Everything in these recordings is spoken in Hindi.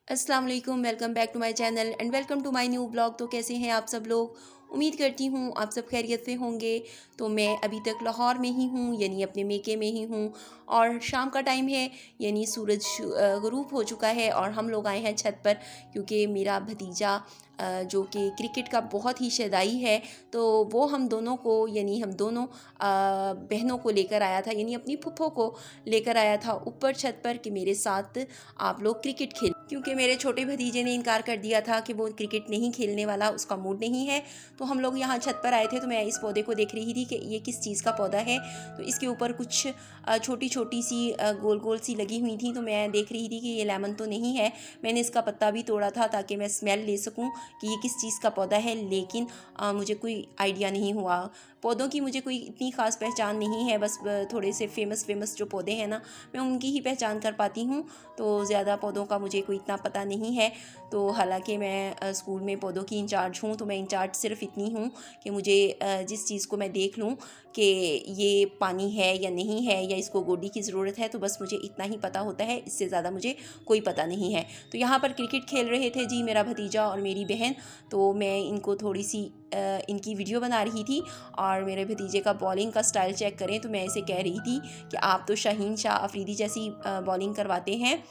अस्सलाम वालेकुम, welcome back to my channel and welcome to my new blog. तो कैसे हैं आप सब लोग? उम्मीद करती हूँ आप सब खैरियत से होंगे। तो मैं अभी तक लाहौर में ही हूँ, यानी अपने मेके में ही हूँ। और शाम का टाइम है, यानी सूरज गुरूब हो चुका है और हम लोग आए हैं छत पर, क्योंकि मेरा भतीजा जो कि क्रिकेट का बहुत ही शदाई है, तो वो हम दोनों को, यानी हम दोनों बहनों को लेकर आया था, यानी अपनी फुफ्फो को लेकर आया था ऊपर छत पर कि मेरे साथ आप लोग क्रिकेट खेल, क्योंकि मेरे छोटे भतीजे ने इनकार कर दिया था कि वो क्रिकेट नहीं खेलने वाला, उसका मूड नहीं है। तो हम लोग यहाँ छत पर आए थे, तो मैं इस पौधे को देख रही थी कि ये किस चीज़ का पौधा है। तो इसके ऊपर कुछ छोटी छोटी सी गोल गोल सी लगी हुई थी, तो मैं देख रही थी कि ये लेमन तो नहीं है। मैंने इसका पत्ता भी तोड़ा था ताकि मैं स्मेल ले सकूं कि ये किस चीज़ का पौधा है, लेकिन मुझे कोई आइडिया नहीं हुआ। पौधों की मुझे कोई इतनी ख़ास पहचान नहीं है, बस थोड़े से फेमस जो पौधे हैं ना, मैं उनकी ही पहचान कर पाती हूँ। तो ज़्यादा पौधों का मुझे कोई इतना पता नहीं है। तो हालांकि मैं स्कूल में पौधों की इंचार्ज हूँ, तो मैं इंचार्ज सिर्फ इतनी हूँ कि मुझे जिस चीज़ को मैं देख लूँ कि ये पानी है या नहीं है, या इसको गोडी की ज़रूरत है, तो बस मुझे इतना ही पता होता है, इससे ज़्यादा मुझे कोई पता नहीं है। तो यहाँ पर क्रिकेट खेल रहे थे जी मेरा भतीजा और मेरी बहन। तो मैं इनको थोड़ी सी इनकी वीडियो बना रही थी, और मेरे भतीजे का बॉलिंग का स्टाइल चेक करें तो मैं इसे कह रही थी कि आप तो शाहीन शाह अफरीदी जैसी बॉलिंग करवाते हैं।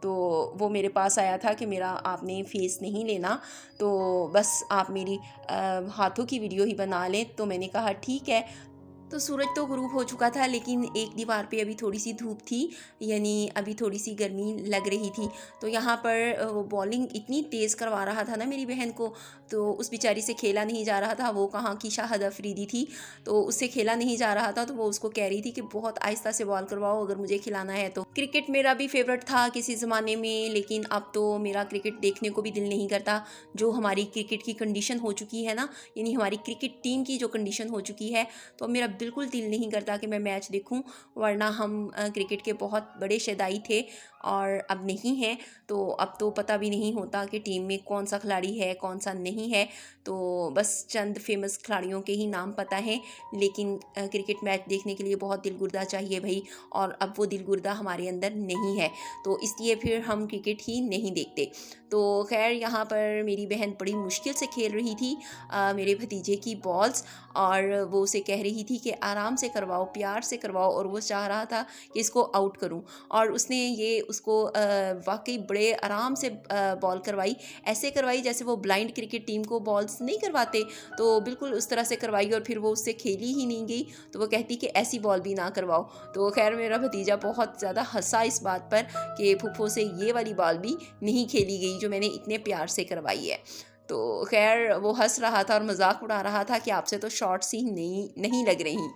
तो वो मेरे पास आया था कि मेरा आपने फेस नहीं लेना, तो बस आप मेरी हाथों की वीडियो ही बना लें। तो मैंने कहा ठीक है। तो सूरज तो गुरूब हो चुका था, लेकिन एक दीवार पे अभी थोड़ी सी धूप थी, यानी अभी थोड़ी सी गर्मी लग रही थी। तो यहाँ पर वो बॉलिंग इतनी तेज़ करवा रहा था ना मेरी बहन को, तो उस बेचारी से खेला नहीं जा रहा था। वो कहाँ की शाहद अफरीदी थी, तो उससे खेला नहीं जा रहा था। तो वो उसको कह रही थी कि बहुत आहिस्ता से बॉल करवाओ अगर मुझे खिलाना है तो। क्रिकेट मेरा भी फेवरेट था किसी ज़माने में, लेकिन अब तो मेरा क्रिकेट देखने को भी दिल नहीं करता। जो हमारी क्रिकेट की कंडीशन हो चुकी है ना, यानी हमारी क्रिकेट टीम की जो कंडीशन हो चुकी है, तो मेरा बिल्कुल दिल नहीं करता कि मैं मैच देखूं। वरना हम क्रिकेट के बहुत बड़े शदाई थे, और अब नहीं हैं। तो अब तो पता भी नहीं होता कि टीम में कौन सा खिलाड़ी है कौन सा नहीं है। तो बस चंद फेमस खिलाड़ियों के ही नाम पता हैं, लेकिन क्रिकेट मैच देखने के लिए बहुत दिलगुर्दा चाहिए भाई, और अब वो दिलगुर्दा हमारे अंदर नहीं है, तो इसलिए फिर हम क्रिकेट ही नहीं देखते। तो खैर यहाँ पर मेरी बहन बड़ी मुश्किल से खेल रही थी मेरे भतीजे की बॉल्स, और वो उसे कह रही थी कि आराम से करवाओ, प्यार से करवाओ, और वो चाह रहा था कि इसको आउट करूं। और उसने ये उसको वाकई बड़े आराम से बॉल करवाई, ऐसे करवाई जैसे वो ब्लाइंड क्रिकेट टीम को बॉल्स नहीं करवाते, तो बिल्कुल उस तरह से करवाई। और फिर वो उससे खेली ही नहीं गई, तो वो कहती कि ऐसी बॉल भी ना करवाओ। तो खैर मेरा भतीजा बहुत ज़्यादा हंसा इस बात पर कि फूफो से ये वाली बॉल भी नहीं खेली गई जो मैंने इतने प्यार से करवाई है। तो खैर वो हंस रहा था और मजाक उड़ा रहा था कि आपसे तो शॉर्ट्स ही नहीं नहीं लग रही।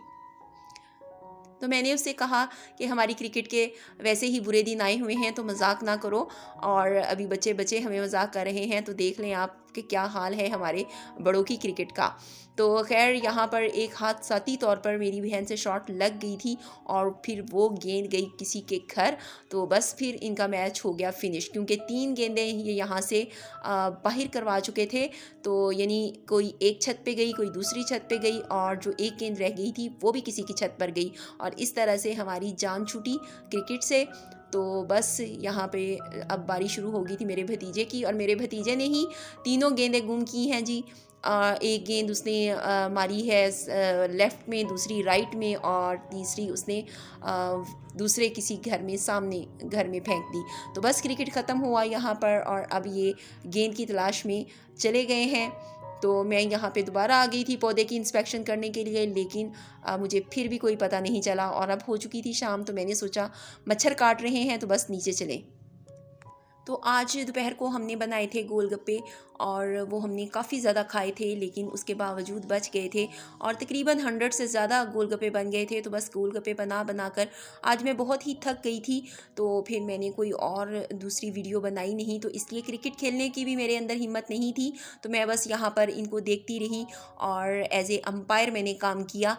तो मैंने उससे कहा कि हमारी क्रिकेट के वैसे ही बुरे दिन आए हुए हैं, तो मजाक ना करो, और अभी बच्चे बच्चे हमें मजाक कर रहे हैं, तो देख लें आप कि क्या हाल है हमारे बड़ों की क्रिकेट का। तो खैर यहाँ पर एक हादसाती तौर पर मेरी बहन से शॉट लग गई थी, और फिर वो गेंद गई किसी के घर। तो बस फिर इनका मैच हो गया फिनिश, क्योंकि 3 गेंदें ये यहाँ से बाहर करवा चुके थे। तो यानी कोई एक छत पे गई, कोई दूसरी छत पे गई, और जो एक गेंद रह गई थी वो भी किसी की छत पर गई, और इस तरह से हमारी जान छूटी क्रिकेट से। तो बस यहाँ पे अब बारी शुरू हो गई थी मेरे भतीजे की, और मेरे भतीजे ने ही तीनों गेंदें गुम की हैं जी। एक गेंद उसने मारी है लेफ़्ट में, दूसरी राइट में, और तीसरी उसने दूसरे किसी घर में सामने घर में फेंक दी। तो बस क्रिकेट ख़त्म हुआ यहाँ पर, और अब ये गेंद की तलाश में चले गए हैं। तो मैं यहाँ पे दोबारा आ गई थी पौधे की इंस्पेक्शन करने के लिए, लेकिन मुझे फिर भी कोई पता नहीं चला, और अब हो चुकी थी शाम। तो मैंने सोचा मच्छर काट रहे हैं तो बस नीचे चले। तो आज दोपहर को हमने बनाए थे गोलगप्पे, और वो हमने काफ़ी ज़्यादा खाए थे, लेकिन उसके बावजूद बच गए थे, और तकरीबन 100 से ज़्यादा गोलगप्पे बन गए थे। तो बस गोलगप्पे बना बना कर आज मैं बहुत ही थक गई थी, तो फिर मैंने कोई और दूसरी वीडियो बनाई नहीं। तो इसलिए क्रिकेट खेलने की भी मेरे अंदर हिम्मत नहीं थी, तो मैं बस यहाँ पर इनको देखती रही, और एज ए अम्पायर मैंने काम किया,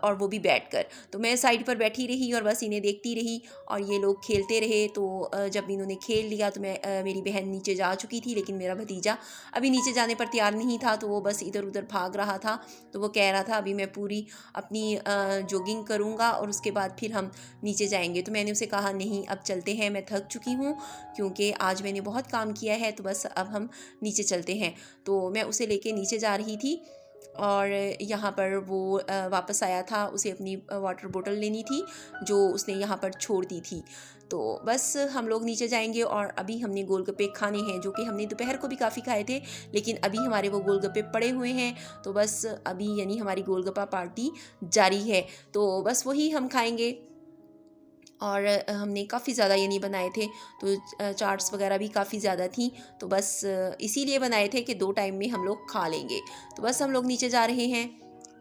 और वो भी बैठ कर। तो मैं साइड पर बैठी रही और बस इन्हें देखती रही, और ये लोग खेलते रहे। तो जब इन्होंने खेल लिया तो मैं मेरी बहन नीचे जा चुकी थी, लेकिन मेरा भतीजा अभी नीचे जाने पर तैयार नहीं था, तो वो बस इधर उधर भाग रहा था। तो वो कह रहा था अभी मैं पूरी अपनी जॉगिंग करूँगा और उसके बाद फिर हम नीचे जाएंगे। तो मैंने उसे कहा नहीं, अब चलते हैं, मैं थक चुकी हूँ क्योंकि आज मैंने बहुत काम किया है, तो बस अब हम नीचे चलते हैं। तो मैं उसे लेके नीचे जा रही थी और यहाँ पर वो वापस आया था, उसे अपनी वाटर बोतल लेनी थी जो उसने यहाँ पर छोड़ दी थी। तो बस हम लोग नीचे जाएंगे और अभी हमने गोलगप्पे खाने हैं, जो कि हमने दोपहर को भी काफ़ी खाए थे, लेकिन अभी हमारे वो गोलगप्पे पड़े हुए हैं। तो बस अभी यानी हमारी गोलगप्पा पार्टी जारी है, तो बस वही हम खाएंगे। और हमने काफ़ी ज़्यादा यानी बनाए थे, तो चाट्स वगैरह भी काफ़ी ज़्यादा थी। तो बस इसीलिए बनाए थे कि 2 टाइम में हम लोग खा लेंगे। तो बस हम लोग नीचे जा रहे हैं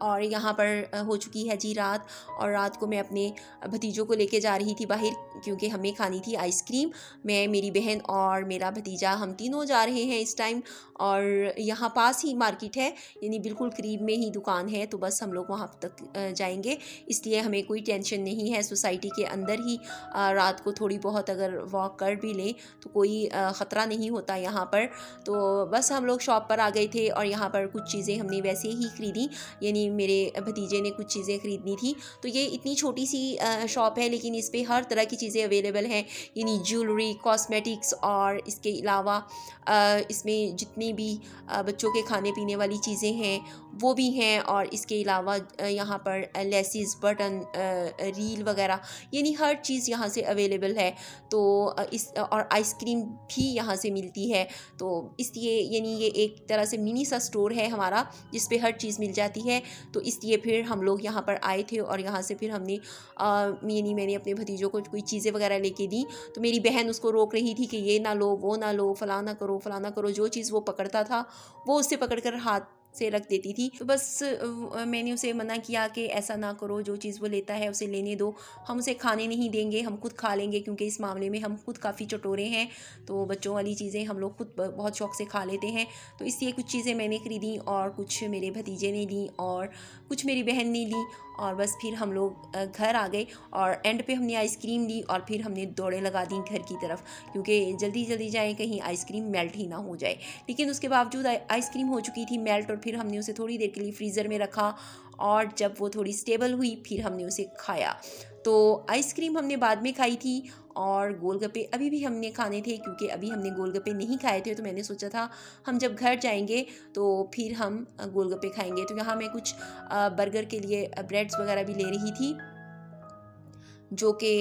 और यहाँ पर हो चुकी है जी रात। और रात को मैं अपने भतीजों को लेके जा रही थी बाहर, क्योंकि हमें खानी थी आइसक्रीम। मैं, मेरी बहन और मेरा भतीजा, हम तीनों जा रहे हैं इस टाइम। और यहाँ पास ही मार्केट है, यानी बिल्कुल करीब में ही दुकान है, तो बस हम लोग वहाँ तक जाएंगे। इसलिए हमें कोई टेंशन नहीं है, सोसाइटी के अंदर ही रात को थोड़ी बहुत अगर वॉक कर भी लें तो कोई ख़तरा नहीं होता यहाँ पर। तो बस हम लोग शॉप पर आ गए थे और यहाँ पर कुछ चीज़ें हमने वैसे ही ख़रीदी, यानी मेरे भतीजे ने कुछ चीज़ें ख़रीदनी थी। तो ये इतनी छोटी सी शॉप है, लेकिन इस पर हर तरह की चीज़ें अवेलेबल हैं, यानी ज्वेलरी, कॉस्मेटिक्स, और इसके अलावा इसमें जितनी भी बच्चों के खाने पीने वाली चीज़ें हैं वो भी हैं। और इसके अलावा यहाँ पर लेसिस, बटन, रील वगैरह, यानी हर चीज़ यहाँ से अवेलेबल है। तो और आइसक्रीम भी यहाँ से मिलती है। तो इसलिए यानी ये एक तरह से मिनी सा स्टोर है हमारा, जिस पे हर चीज़ मिल जाती है। तो इसलिए फिर हम लोग यहाँ पर आए थे और यहाँ से फिर हमने यानी मैंने अपने भतीजों को कोई चीज़ें वगैरह लेके दी। तो मेरी बहन उसको रोक रही थी कि ये ना लो, वो ना लो, फलाना करो, फलाना करो। जो चीज़ वो पकड़ता था वो उससे पकड़ कर हाथ से रख देती थी। तो बस मैंने उसे मना किया कि ऐसा ना करो, जो चीज़ वो लेता है उसे लेने दो, हम उसे खाने नहीं देंगे, हम खुद खा लेंगे, क्योंकि इस मामले में हम खुद काफ़ी चटोरे हैं। तो बच्चों वाली चीज़ें हम लोग खुद बहुत शौक से खा लेते हैं। तो इसलिए कुछ चीज़ें मैंने खरीदी और कुछ मेरे भतीजे ने ली और कुछ मेरी बहन ने ली। और बस फिर हम लोग घर आ गए और एंड पे हमने आइसक्रीम ली और फिर हमने दौड़े लगा दी घर की तरफ, क्योंकि जल्दी जल्दी जाएँ कहीं आइसक्रीम मेल्ट ही ना हो जाए। लेकिन उसके बावजूद आइसक्रीम हो चुकी थी मेल्ट, और फिर हमने उसे थोड़ी देर के लिए फ्रीज़र में रखा और जब वो थोड़ी स्टेबल हुई फिर हमने उसे खाया। तो आइसक्रीम हमने बाद में खाई थी और गोलगप्पे अभी भी हमने खाने थे, क्योंकि अभी हमने गोलगप्पे नहीं खाए थे। तो मैंने सोचा था हम जब घर जाएंगे तो फिर हम गोलगप्पे खाएंगे। तो यहाँ मैं कुछ बर्गर के लिए ब्रेड्स वगैरह भी ले रही थी, जो कि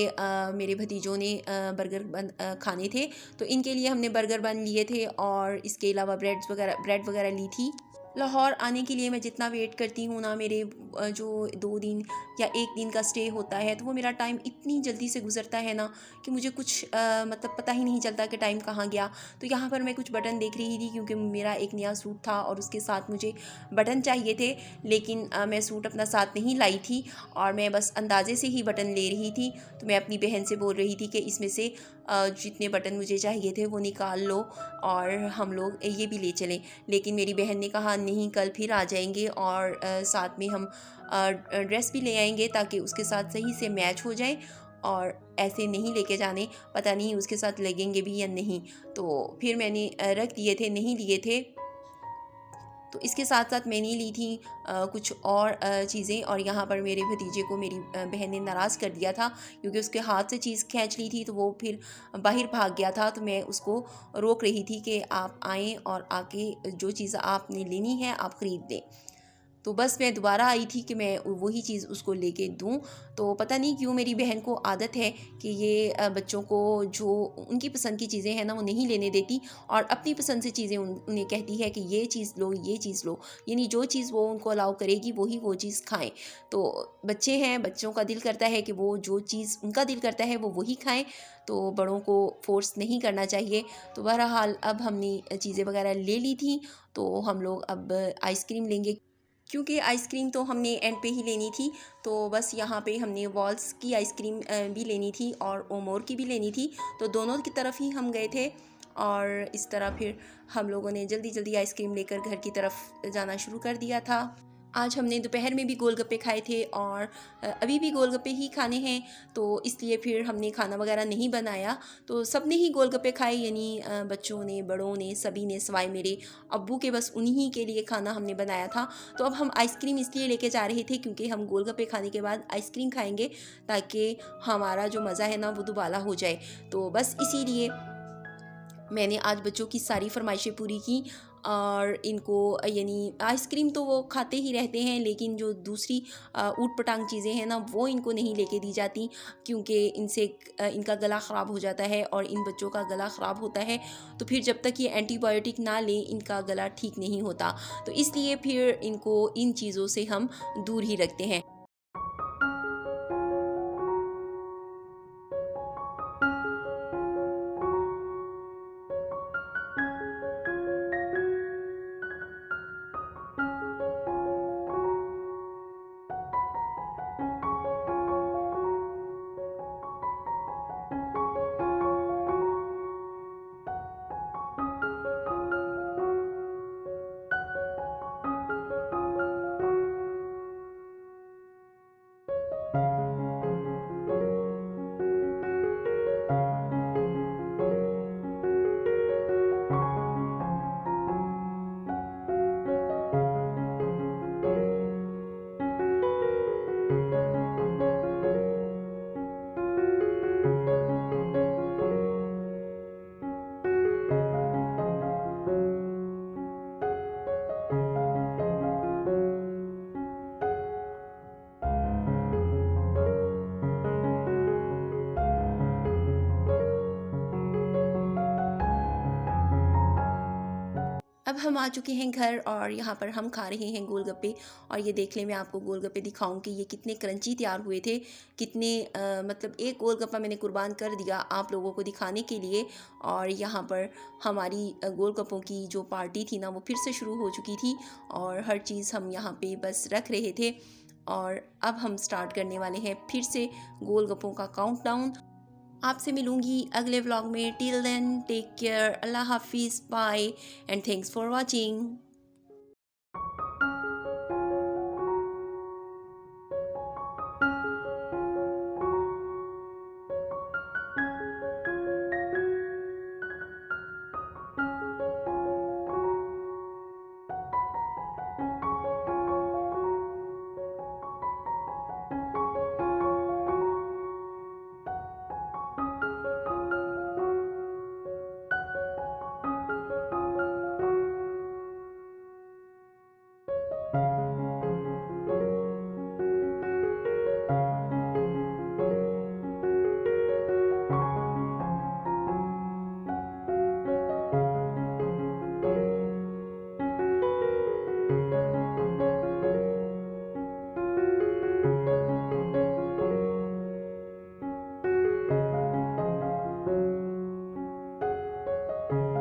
मेरे भतीजों ने बर्गर बन खाने थे। तो इनके लिए हमने बर्गर बन लिए थे और इसके अलावा ब्रेड वगैरह ली थी। लाहौर आने के लिए मैं जितना वेट करती हूँ ना, मेरे जो 2 दिन या 1 दिन का स्टे होता है, तो वो मेरा टाइम इतनी जल्दी से गुजरता है ना कि मुझे कुछ मतलब पता ही नहीं चलता कि टाइम कहाँ गया। तो यहाँ पर मैं कुछ बटन देख रही थी, क्योंकि मेरा एक नया सूट था और उसके साथ मुझे बटन चाहिए थे, लेकिन मैं सूट अपना साथ नहीं लाई थी और मैं बस अंदाज़े से ही बटन ले रही थी। तो मैं अपनी बहन से बोल रही थी कि इसमें से जितने बटन मुझे चाहिए थे वो निकाल लो और हम लोग ये भी ले चलें। लेकिन मेरी बहन ने कहा नहीं, कल फिर आ जाएंगे और साथ में हम ड्रेस भी ले आएंगे ताकि उसके साथ सही से मैच हो जाए, और ऐसे नहीं लेके जाने, पता नहीं उसके साथ लगेंगे भी या नहीं। तो फिर मैंने रख दिए थे, नहीं लिए थे। तो इसके साथ साथ मैंने ली थी कुछ और चीज़ें। और यहाँ पर मेरे भतीजे को मेरी बहन ने नाराज़ कर दिया था, क्योंकि उसके हाथ से चीज़ खींच ली थी, तो वो फिर बाहर भाग गया था। तो मैं उसको रोक रही थी कि आप आएँ और आके जो चीज़ आपने लेनी है आप ख़रीद लें। तो बस मैं दोबारा आई थी कि मैं वही चीज़ उसको लेके दूँ। तो पता नहीं क्यों मेरी बहन को आदत है कि ये बच्चों को जो उनकी पसंद की चीज़ें हैं ना वो नहीं लेने देती, और अपनी पसंद से चीज़ें उन्हें कहती है कि ये चीज़ लो, ये चीज़ लो, यानी जो चीज़ वो उनको अलाउ करेगी वही वो चीज़ खाएं। तो बच्चे हैं, बच्चों का दिल करता है कि वो जो चीज़ उनका दिल करता है वो वही खाएं, तो बड़ों को फोर्स नहीं करना चाहिए। तो बहरहाल अब हमने चीज़ें वगैरह ले ली थी, तो हम लोग अब आइसक्रीम लेंगे, क्योंकि आइसक्रीम तो हमने एंड पे ही लेनी थी। तो बस यहाँ पे हमने वॉल्स की आइसक्रीम भी लेनी थी और ओमोर की भी लेनी थी। तो दोनों की तरफ ही हम गए थे और इस तरह फिर हम लोगों ने जल्दी जल्दी आइसक्रीम लेकर घर की तरफ जाना शुरू कर दिया था। आज हमने दोपहर में भी गोलगप्पे खाए थे और अभी भी गोलगप्पे ही खाने हैं, तो इसलिए फिर हमने खाना वगैरह नहीं बनाया। तो सब ने ही गोलगप्पे खाए, यानी बच्चों ने, बड़ों ने, सभी ने, सिवाय मेरे अब्बू के, बस उन्हीं के लिए खाना हमने बनाया था। तो अब हम आइसक्रीम इसलिए लेके जा रहे थे क्योंकि हम गोलगप्पे खाने के बाद आइसक्रीम खाएंगे, ताकि हमारा जो मज़ा है ना वो दोबारा हो जाए। तो बस इसीलिए मैंने आज बच्चों की सारी फरमाइशें पूरी की और इनको यानी आइसक्रीम तो वो खाते ही रहते हैं, लेकिन जो दूसरी ऊट पटांग चीज़ें हैं ना वो इनको नहीं लेके दी जाती, क्योंकि इनसे इनका गला ख़राब हो जाता है और इन बच्चों का गला ख़राब होता है। तो फिर जब तक ये एंटीबायोटिक ना लें इनका गला ठीक नहीं होता, तो इसलिए फिर इनको इन चीज़ों से हम दूर ही रखते हैं। अब हम आ चुके हैं घर और यहाँ पर हम खा रहे हैं गोलगप्पे। और ये देख लें, मैं आपको गोलगप्पे दिखाऊं कि ये कितने क्रंची तैयार हुए थे, कितने मतलब एक गोलगप्पा मैंने कुर्बान कर दिया आप लोगों को दिखाने के लिए। और यहाँ पर हमारी गोलगप्पों की जो पार्टी थी ना वो फिर से शुरू हो चुकी थी और हर चीज़ हम यहाँ पे बस रख रहे थे। और अब हम स्टार्ट करने वाले हैं फिर से गोलगप्पों का काउंटडाउन। आपसे मिलूंगी अगले व्लॉग में। टिल देन टेक केयर, अल्लाह हाफिज़, bye and thanks for watching.